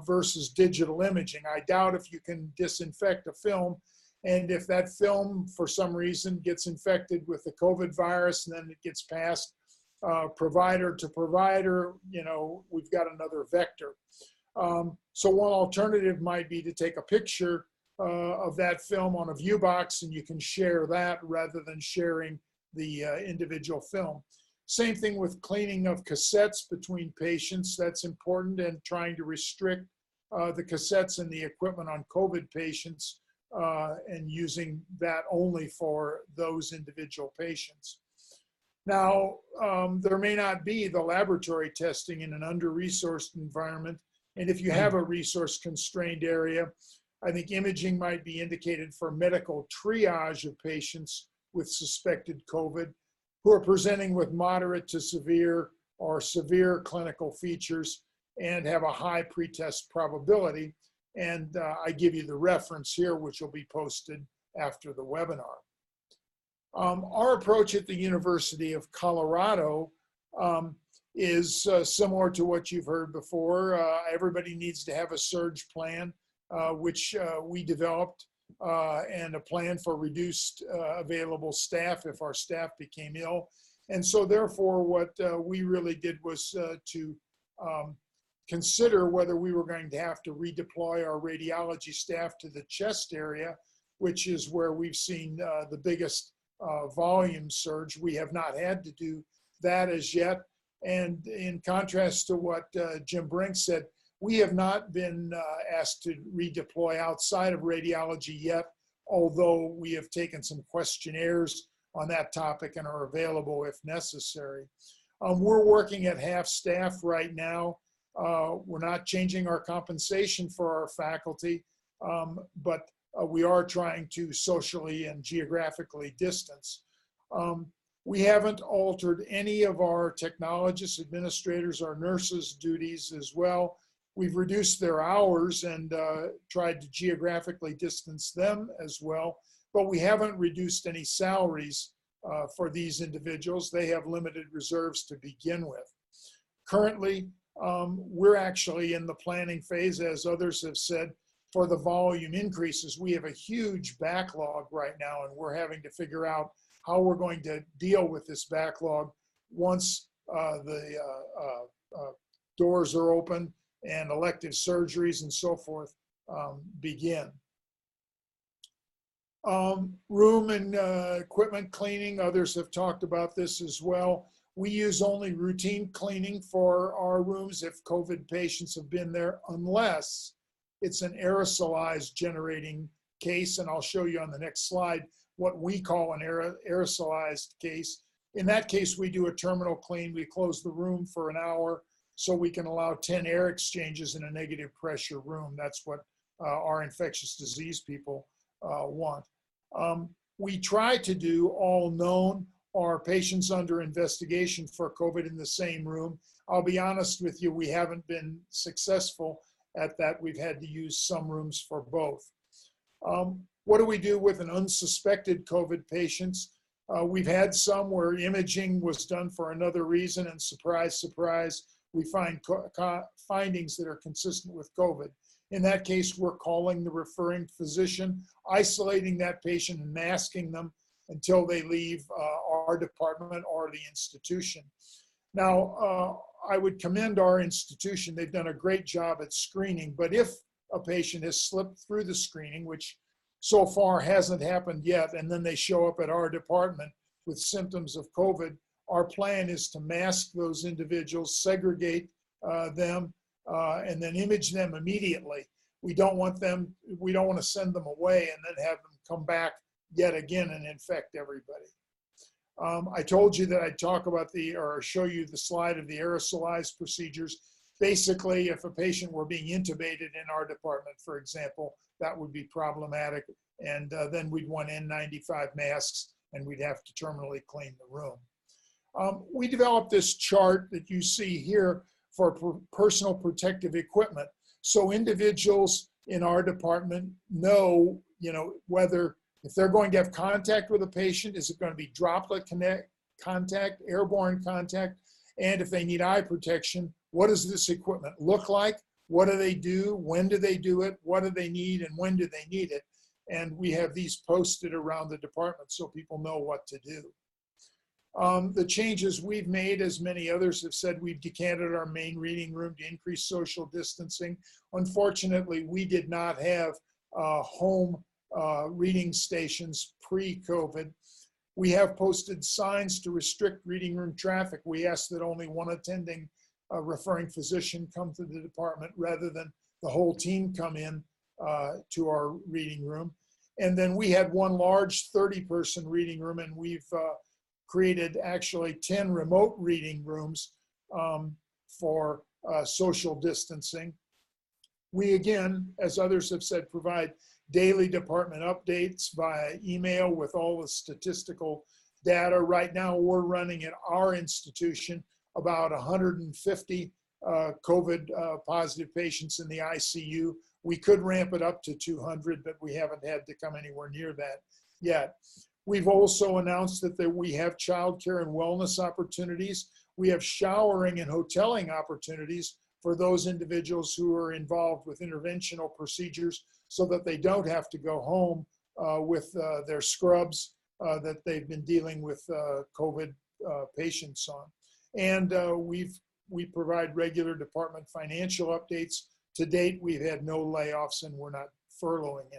versus digital imaging, I doubt if you can disinfect a film. And if that film, for some reason, gets infected with the COVID virus and then it gets passed provider to provider, you know, we've got another vector. So one alternative might be to take a picture of that film on a view box, and you can share that rather than sharing the individual film. Same thing with cleaning of cassettes between patients. That's important, and trying to restrict the cassettes and the equipment on COVID patients and using that only for those individual patients. Now, there may not be the laboratory testing in an under-resourced environment. And if you have a resource-constrained area, I think imaging might be indicated for medical triage of patients with suspected COVID who are presenting with moderate to severe or severe clinical features and have a high pretest probability. And I give you the reference here, which will be posted after the webinar. Our approach at the University of Colorado is similar to what you've heard before. Everybody needs to have a surge plan, which we developed, and a plan for reduced available staff if our staff became ill. And so therefore, what we really did was to consider whether we were going to have to redeploy our radiology staff to the chest area, which is where we've seen the biggest volume surge. We have not had to do that as yet. And in contrast to what Jim Brink said, we have not been asked to redeploy outside of radiology yet, although we have taken some questionnaires on that topic and are available if necessary. We're working at half staff right now. We're not changing our compensation for our faculty, but we are trying to socially and geographically distance. We haven't altered any of our technologists, administrators, or nurses' duties as well. We've reduced their hours and tried to geographically distance them as well, but we haven't reduced any salaries for these individuals. They have limited reserves to begin with. Currently, we're actually in the planning phase, as others have said, for the volume increases. We have a huge backlog right now, and we're having to figure out how we're going to deal with this backlog once the doors are open and elective surgeries and so forth begin. Room and equipment cleaning, others have talked about this as well. We use only routine cleaning for our rooms if COVID patients have been there, unless it's an aerosolized generating case, and I'll show you on the next slide what we call an aerosolized case. In that case, we do a terminal clean. We close the room for an hour so we can allow 10 air exchanges in a negative pressure room. That's what our infectious disease people want. We try to do all known or patients under investigation for COVID in the same room. I'll be honest with you, we haven't been successful at that. We've had to use some rooms for both. What do we do with an unsuspected COVID patients? We've had some where imaging was done for another reason, and surprise, surprise, we find findings that are consistent with COVID. In that case, we're calling the referring physician, isolating that patient and masking them until they leave our department or the institution. Now, I would commend our institution. They've done a great job at screening, but if a patient has slipped through the screening, which so far hasn't happened yet, and then they show up at our department with symptoms of COVID, our plan is to mask those individuals, segregate them, and then image them immediately. We don't want to send them away and then have them come back yet again and infect everybody. I told you that I'd talk about or show you the slide of the aerosolized procedures. Basically, if a patient were being intubated in our department, for example, that would be problematic. And then we'd want N95 masks and we'd have to terminally clean the room. We developed this chart that you see here for personal protective equipment. So individuals in our department know, whether if they're going to have contact with a patient, is it going to be droplet contact, airborne contact? And if they need eye protection, what does this equipment look like? What do they do? When do they do it? What do they need? And when do they need it? And we have these posted around the department so people know what to do. The changes we've made, as many others have said, we've decanted our main reading room to increase social distancing. Unfortunately, we did not have home reading stations pre-COVID. We have posted signs to restrict reading room traffic. We ask that only one attending referring physician come to the department rather than the whole team come in to our reading room. And then we had one large 30-person reading room, and we've created actually 10 remote reading rooms for social distancing. We, again, as others have said, provide daily department updates via email with all the statistical data. Right now, we're running at our institution about 150 COVID positive patients in the ICU. We could ramp it up to 200, but we haven't had to come anywhere near that yet. We've also announced that we have childcare and wellness opportunities. We have showering and hoteling opportunities for those individuals who are involved with interventional procedures so that they don't have to go home with their scrubs that they've been dealing with COVID patients on. And we provide regular department financial updates. To date, we've had no layoffs and we're not furloughing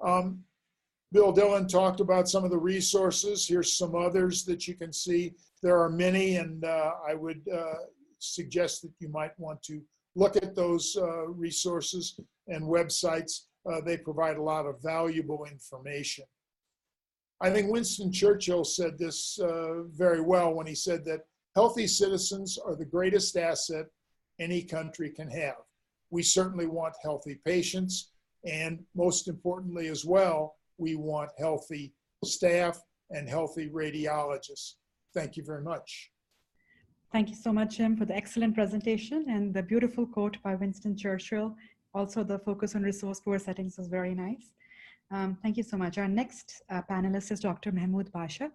anyone. Bill Dillon talked about some of the resources. Here's some others that you can see. There are many, and I would suggest that you might want to look at those resources and websites. They provide a lot of valuable information. I think Winston Churchill said this very well when he said that healthy citizens are the greatest asset any country can have. We certainly want healthy patients, and most importantly as well, we want healthy staff and healthy radiologists. Thank you very much. Thank you so much, Jim, for the excellent presentation and the beautiful quote by Winston Churchill. Also, the focus on resource-poor settings was very nice. Thank you so much. Our next panelist is Dr. Mahmood Basha.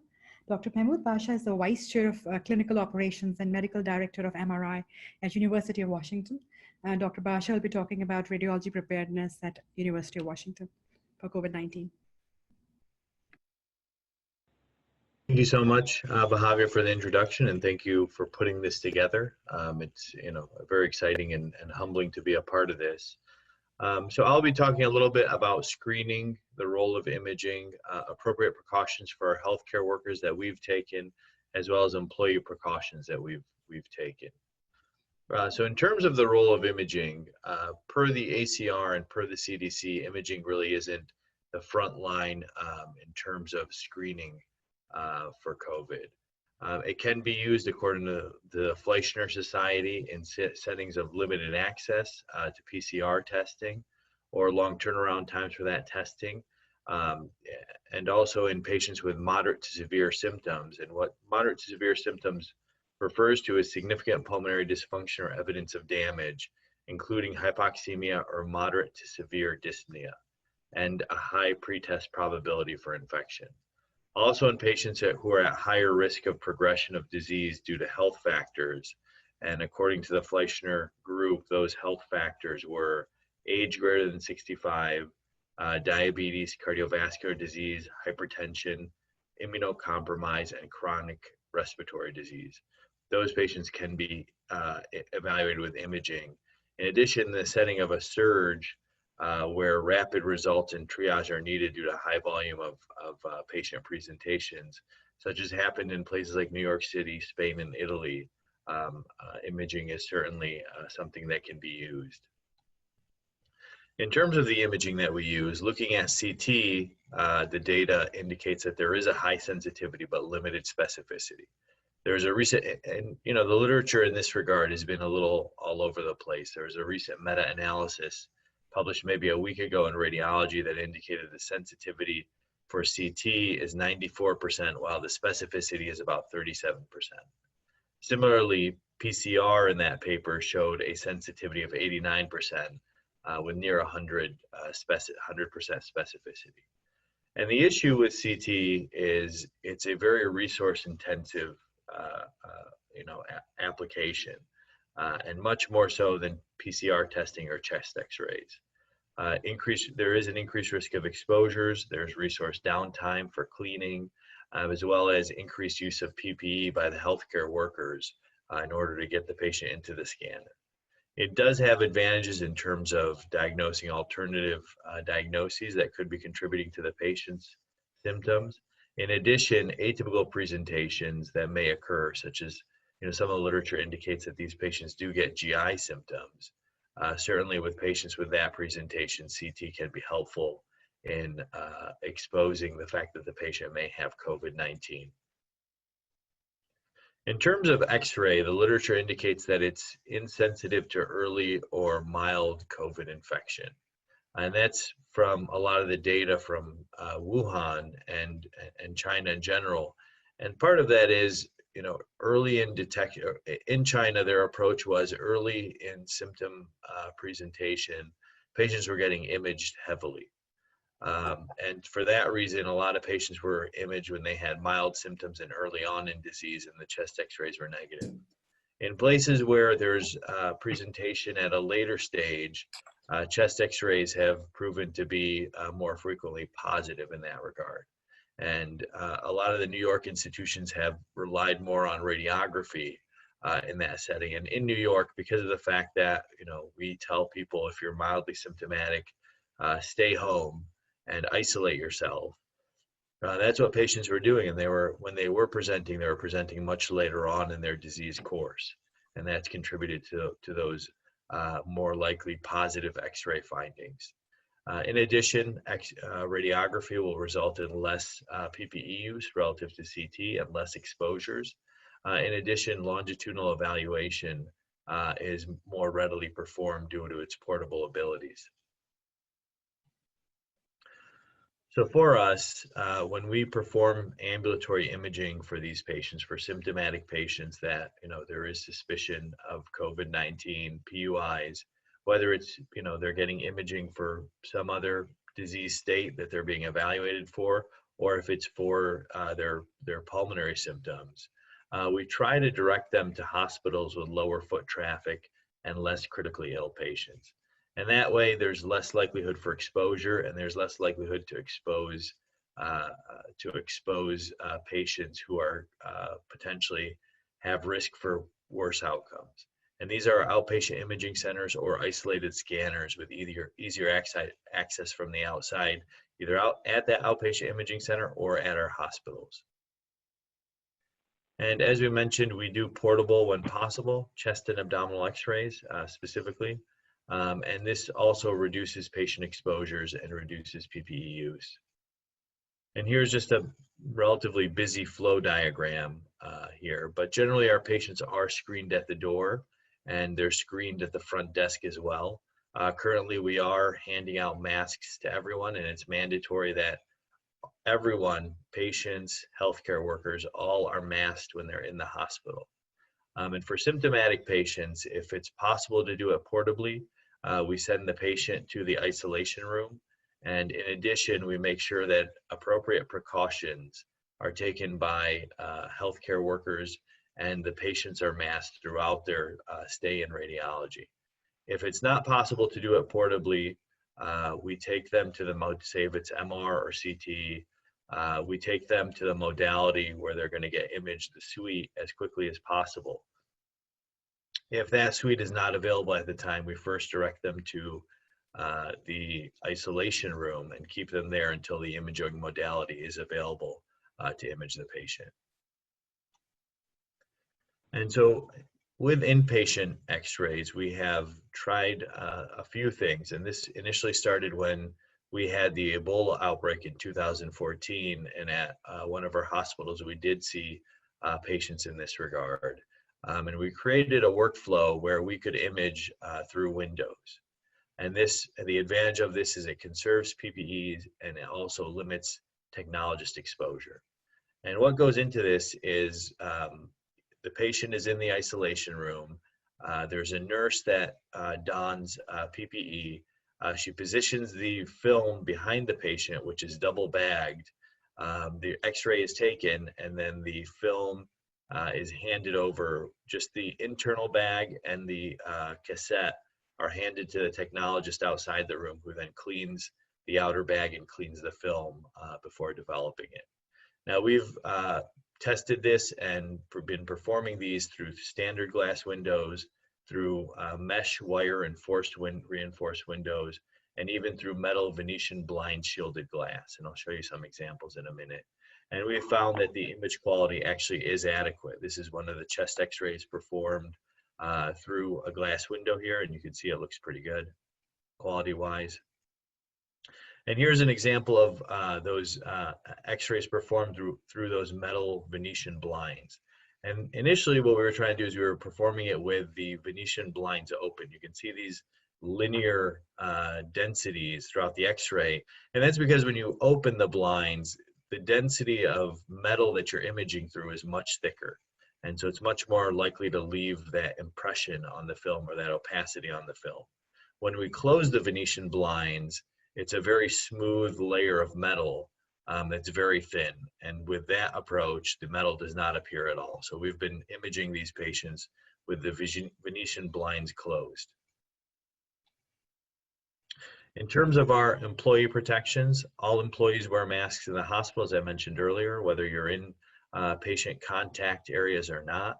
Dr. Mahmood Basha is the Vice Chair of Clinical Operations and Medical Director of MRI at University of Washington. Dr. Basha will be talking about radiology preparedness at University of Washington for COVID-19. Thank you so much, Bahavia, for the introduction, and thank you for putting this together. It's very exciting and humbling to be a part of this. So I'll be talking a little bit about screening, the role of imaging, appropriate precautions for our healthcare workers that we've taken, as well as employee precautions that we've taken. So in terms of the role of imaging, per the ACR and per the CDC, imaging really isn't the front line in terms of screening for COVID. It can be used according to the Fleischner Society in settings of limited access to PCR testing or long turnaround times for that testing, and also in patients with moderate to severe symptoms. And what moderate to severe symptoms refers to is significant pulmonary dysfunction or evidence of damage, including hypoxemia or moderate to severe dyspnea, and a high pretest probability for infection. Also in patients who are at higher risk of progression of disease due to health factors. And according to the Fleischner group, those health factors were age greater than 65, diabetes, cardiovascular disease, hypertension, immunocompromise, and chronic respiratory disease. Those patients can be evaluated with imaging. In addition, in the setting of a surge, where rapid results in triage are needed due to high volume of patient presentations, such as happened in places like New York City, Spain, and Italy, imaging is certainly something that can be used. In terms of the imaging that we use, looking at CT, the data indicates that there is a high sensitivity but limited specificity. There's a recent, and the literature in this regard has been a little all over the place. There was a recent meta-analysis published maybe a week ago in Radiology that indicated the sensitivity for CT is 94%, while the specificity is about 37%. Similarly, PCR in that paper showed a sensitivity of 89% with near 100% specificity. And the issue with CT is it's a very resource-intensive application, and much more so than PCR testing or chest X-rays. There is an increased risk of exposures. There's resource downtime for cleaning, as well as increased use of PPE by the healthcare workers in order to get the patient into the scanner. It does have advantages in terms of diagnosing alternative diagnoses that could be contributing to the patient's symptoms. In addition, atypical presentations that may occur, such as some of the literature indicates that these patients do get GI symptoms. Certainly with patients with that presentation, CT can be helpful in exposing the fact that the patient may have COVID-19. In terms of X-ray, the literature indicates that it's insensitive to early or mild COVID infection. And that's from a lot of the data from Wuhan and China in general. And part of that is, early in detection. In China, their approach was early in symptom presentation, patients were getting imaged heavily. And for that reason, a lot of patients were imaged when they had mild symptoms and early on in disease, and the chest X-rays were negative. In places where there's presentation at a later stage, chest X-rays have proven to be more frequently positive in that regard. And a lot of the New York institutions have relied more on radiography in that setting. And in New York, because of the fact that, we tell people if you're mildly symptomatic, stay home and isolate yourself. That's what patients were doing. And when they were presenting much later on in their disease course. And that's contributed to those more likely positive X-ray findings. In addition, radiography will result in less PPE use relative to CT and less exposures. In addition, longitudinal evaluation is more readily performed due to its portable abilities. So for us, when we perform ambulatory imaging for these patients, for symptomatic patients that, there is suspicion of COVID-19, PUIs, whether it's, they're getting imaging for some other disease state that they're being evaluated for, or if it's for their pulmonary symptoms, we try to direct them to hospitals with lower foot traffic and less critically ill patients. And that way there's less likelihood for exposure, and there's less likelihood to expose patients who are potentially have risk for worse outcomes. And these are outpatient imaging centers or isolated scanners with easier access from the outside, either out at that outpatient imaging center or at our hospitals. And as we mentioned, we do portable when possible, chest and abdominal X-rays specifically. And this also reduces patient exposures and reduces PPE use. And here's just a relatively busy flow diagram here, but generally our patients are screened at the door, and they're screened at the front desk as well. Currently, we are handing out masks to everyone, and it's mandatory that everyone, patients, healthcare workers, all are masked when they're in the hospital. And for symptomatic patients, if it's possible to do it portably, we send the patient to the isolation room. And in addition, we make sure that appropriate precautions are taken by healthcare workers, and the patients are masked throughout their stay in radiology. If it's not possible to do it portably, we take them to say if it's MR or CT, we take them to the modality where they're going to get imaged, the suite, as quickly as possible. If that suite is not available at the time, we first direct them to the isolation room and keep them there until the imaging modality is available to image the patient. And so with inpatient X-rays, we have tried a few things. And this initially started when we had the Ebola outbreak in 2014. And at one of our hospitals, we did see patients in this regard. And we created a workflow where we could image through Windows. And the advantage of this is it conserves PPEs and it also limits technologist exposure. And what goes into this is the patient is in the isolation room. There's a nurse that dons PPE. She positions the film behind the patient, which is double bagged. The x-ray is taken and then the film is handed over. Just the internal bag and the cassette are handed to the technologist outside the room, who then cleans the outer bag and cleans the film before developing it. Now we've tested this and been performing these through standard glass windows, through mesh wire reinforced windows, and even through metal Venetian blind shielded glass. And I'll show you some examples in a minute. And we found that the image quality actually is adequate. This is one of the chest x-rays performed through a glass window here, and you can see it looks pretty good quality-wise. And here's an example of those x-rays performed through those metal Venetian blinds. And initially what we were trying to do is we were performing it with the Venetian blinds open. You can see these linear densities throughout the x-ray. And that's because when you open the blinds, the density of metal that you're imaging through is much thicker. And so it's much more likely to leave that impression on the film or that opacity on the film. When we close the Venetian blinds, it's a very smooth layer of metal that's very thin. And with that approach, the metal does not appear at all. So we've been imaging these patients with the Venetian blinds closed. In terms of our employee protections, all employees wear masks in the hospital, as I mentioned earlier, whether you're in patient contact areas or not.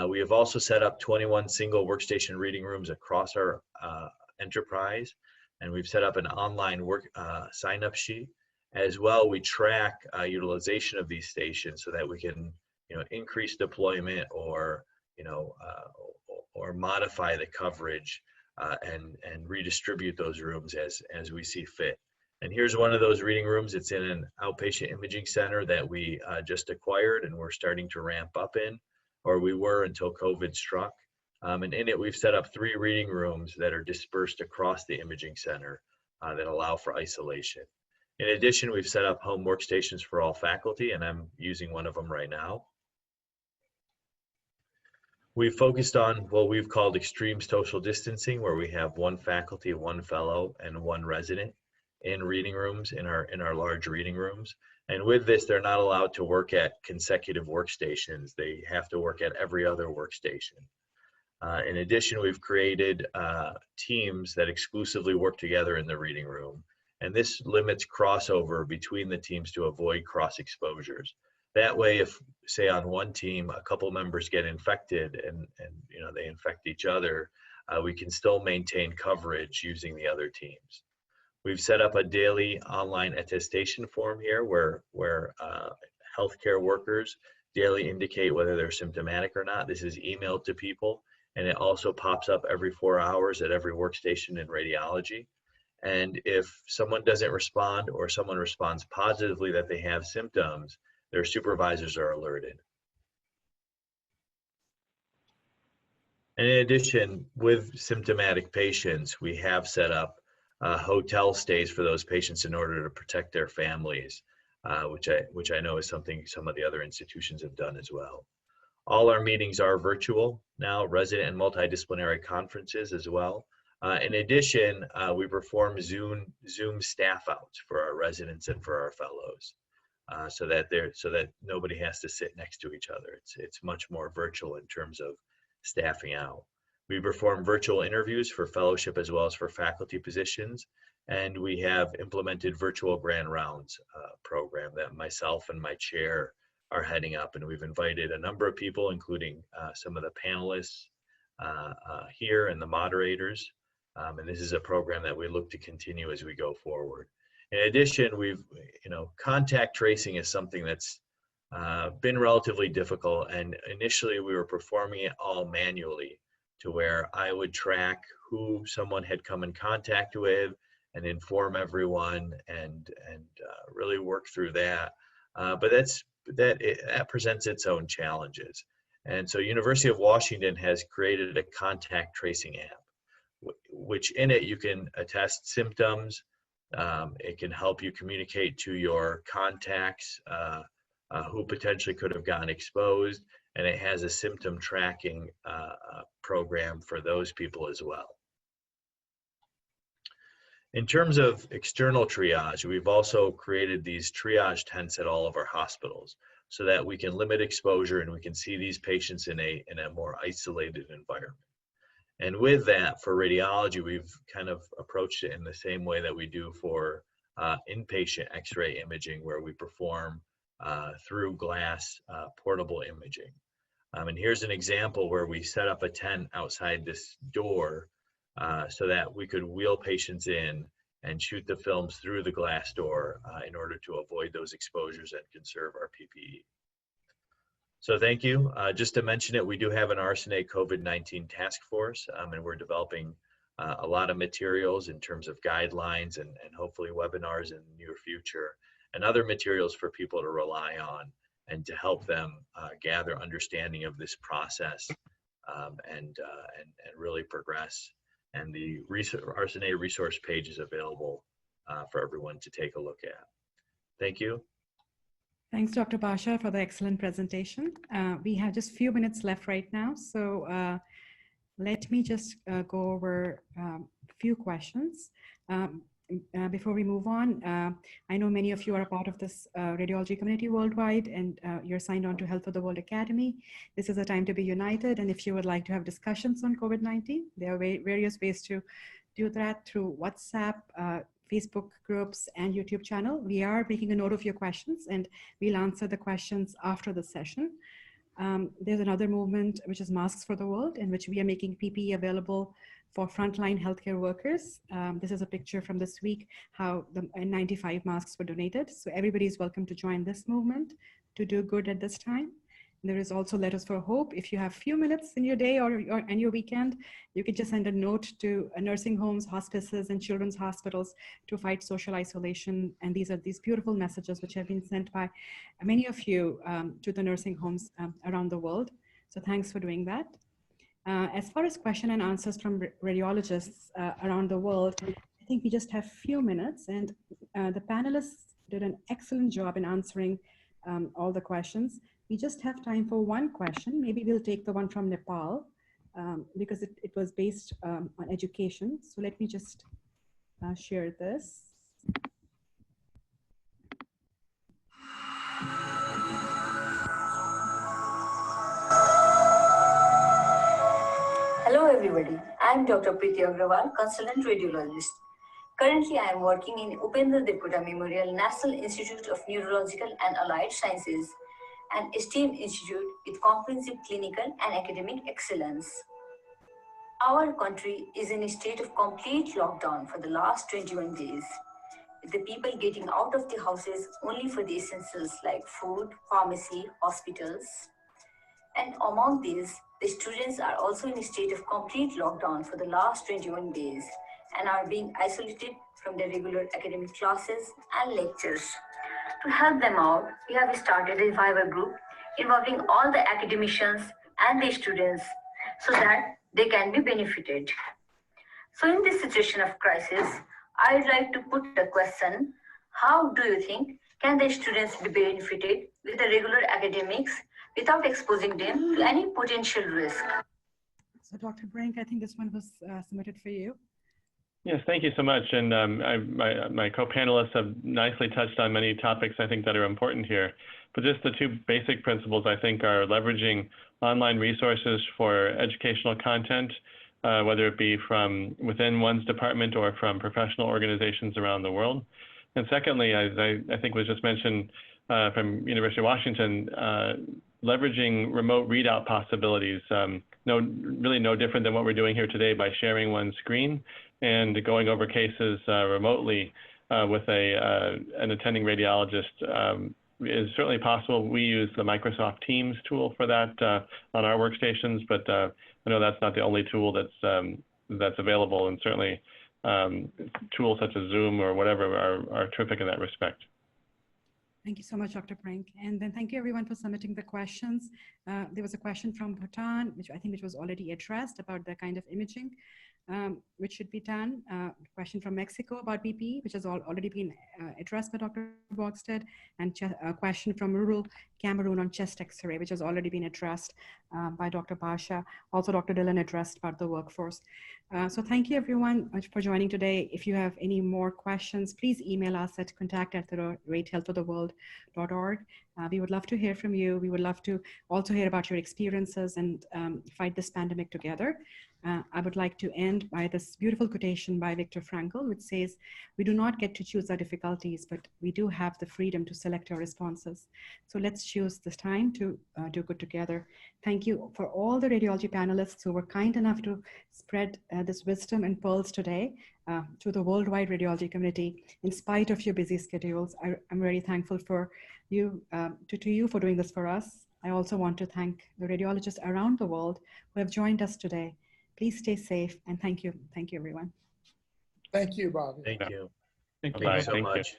We have also set up 21 single workstation reading rooms across our enterprise, and we've set up an online work sign-up sheet. As well, we track utilization of these stations so that we can, increase deployment or, or modify the coverage and redistribute those rooms as we see fit. And here's one of those reading rooms. It's in an outpatient imaging center that we just acquired and we're starting to ramp up in, or we were until COVID struck. And in it, we've set up 3 reading rooms that are dispersed across the imaging center that allow for isolation. In addition, we've set up home workstations for all faculty, and I'm using one of them right now. We've focused on what we've called extreme social distancing, where we have 1 faculty, 1 fellow, and 1 resident in reading rooms, in our large reading rooms. And with this, they're not allowed to work at consecutive workstations. They have to work at every other workstation. In addition, we've created teams that exclusively work together in the reading room. And this limits crossover between the teams to avoid cross exposures. That way, if, say, on one team, a couple members get infected and they infect each other, we can still maintain coverage using the other teams. We've set up a daily online attestation form here where healthcare workers daily indicate whether they're symptomatic or not. This is emailed to people, and it also pops up every 4 hours at every workstation in radiology. And if someone doesn't respond or someone responds positively that they have symptoms, their supervisors are alerted. And in addition, with symptomatic patients, we have set up hotel stays for those patients in order to protect their families, which I know is something some of the other institutions have done as well. All our meetings are virtual now, resident and multidisciplinary conferences as well. In addition, we perform Zoom staff outs for our residents and for our fellows, so that nobody has to sit next to each other. It's much more virtual in terms of staffing out. We perform virtual interviews for fellowship as well as for faculty positions, and we have implemented virtual grand rounds program that myself and my chair are heading up, and we've invited a number of people, including some of the panelists here and the moderators. And this is a program that we look to continue as we go forward. In addition, contact tracing is something that's been relatively difficult. And initially we were performing it all manually, to where I would track who someone had come in contact with and inform everyone and really work through that. But that's that presents its own challenges. And so University of Washington has created a contact tracing app, which in it you can attest symptoms. It can help you communicate to your contacts who potentially could have gotten exposed, and it has a symptom tracking program for those people as well. In terms of external triage, we've also created these triage tents at all of our hospitals so that we can limit exposure and we can see these patients in a more isolated environment. And with that, for radiology, we've kind of approached it in the same way that we do for inpatient X-ray imaging, where we perform through glass portable imaging. And here's an example where we set up a tent outside this door so that we could wheel patients in and shoot the films through the glass door in order to avoid those exposures and conserve our PPE. So thank you. Just to mention it, we do have an RSNA COVID-19 task force, and we're developing a lot of materials in terms of guidelines and hopefully webinars in the near future, and other materials for people to rely on and to help them gather understanding of this process and really progress. And the RSNA resource page is available for everyone to take a look at. Thank you. Thanks, Dr. Basha, for the excellent presentation. We have just a few minutes left right now, so let me just go over a few questions. Before we move on, I know many of you are a part of this radiology community worldwide, and you're signed on to Health for the World Academy. This is a time to be united, and if you would like to have discussions on COVID-19, there are various ways to do that through WhatsApp, Facebook groups, and YouTube channel. We are making a note of your questions, and we'll answer the questions after the session. There's another movement, which is Masks for the World, in which we are making PPE available for frontline healthcare workers. This is a picture from this week, how the 95 masks were donated. So everybody is welcome to join this movement to do good at this time. There is also Letters for Hope. If you have a few minutes in your day or your weekend, you can just send a note to nursing homes, hospices, and children's hospitals to fight social isolation. And these are these beautiful messages which have been sent by many of you to the nursing homes around the world. So thanks for doing that. As far as question and answers from radiologists around the world, I think we just have a few minutes, and the panelists did an excellent job in answering all the questions. We just have time for one question. Maybe we'll take the one from Nepal because it was based on education. So let me just share this. Hello everybody, I am Dr. Preeti Agrawal, consultant radiologist. Currently I am working in Upendra Deputa Memorial National Institute of Neurological and Allied Sciences, an esteemed institute with comprehensive clinical and academic excellence. Our country is in a state of complete lockdown for the last 21 days, with the people getting out of the houses only for the essentials like food, pharmacy, hospitals. And among these, the students are also in a state of complete lockdown for the last 21 days and are being isolated from their regular academic classes and lectures. To help them out, we have started a Viber group involving all the academicians and the students so that they can be benefited. So in this situation of crisis, I'd like to put the question, how do you think can the students be benefited with the regular academics without exposing them to any potential risk? So Dr. Brink, I think this one was submitted for you. Yes, thank you so much. And my co-panelists have nicely touched on many topics I think that are important here. But just the two basic principles I think are leveraging online resources for educational content, whether it be from within one's department or from professional organizations around the world. And secondly, as I think was just mentioned from University of Washington, leveraging remote readout possibilities, really no different than what we're doing here today by sharing one screen and going over cases remotely with an attending radiologist is certainly possible. We use the Microsoft Teams tool for that on our workstations, but I know that's not the only tool that's available, and certainly tools such as Zoom or whatever are terrific in that respect. Thank you so much, Dr. Prank. And then thank you everyone for submitting the questions. There was a question from Bhutan, which was already addressed about the kind of imaging which should be done. Question from Mexico about PPE, which has already been addressed by Dr. Bogstead, and a question from rural Cameroon on chest X-ray, which has already been addressed by Dr. Basha. Also, Dr. Dillon addressed about the workforce. So thank you everyone for joining today. If you have any more questions, please email us at contact@ratehealthfortheworld.org. We would love to hear from you. We would love to also hear about your experiences and fight this pandemic together. I would like to end by this beautiful quotation by Viktor Frankl, which says, "We do not get to choose our difficulties, but we do have the freedom to select our responses." So let's choose this time to do good together. Thank you for all the radiology panelists who were kind enough to spread this wisdom and pearls today to the worldwide radiology community, in spite of your busy schedules. I'm very thankful for you, to you for doing this for us. I also want to thank the radiologists around the world who have joined us today. Please stay safe, and thank you. Thank you, everyone. Thank you, Bobby. Thank you. Thank Thank you you. so Thank you. much.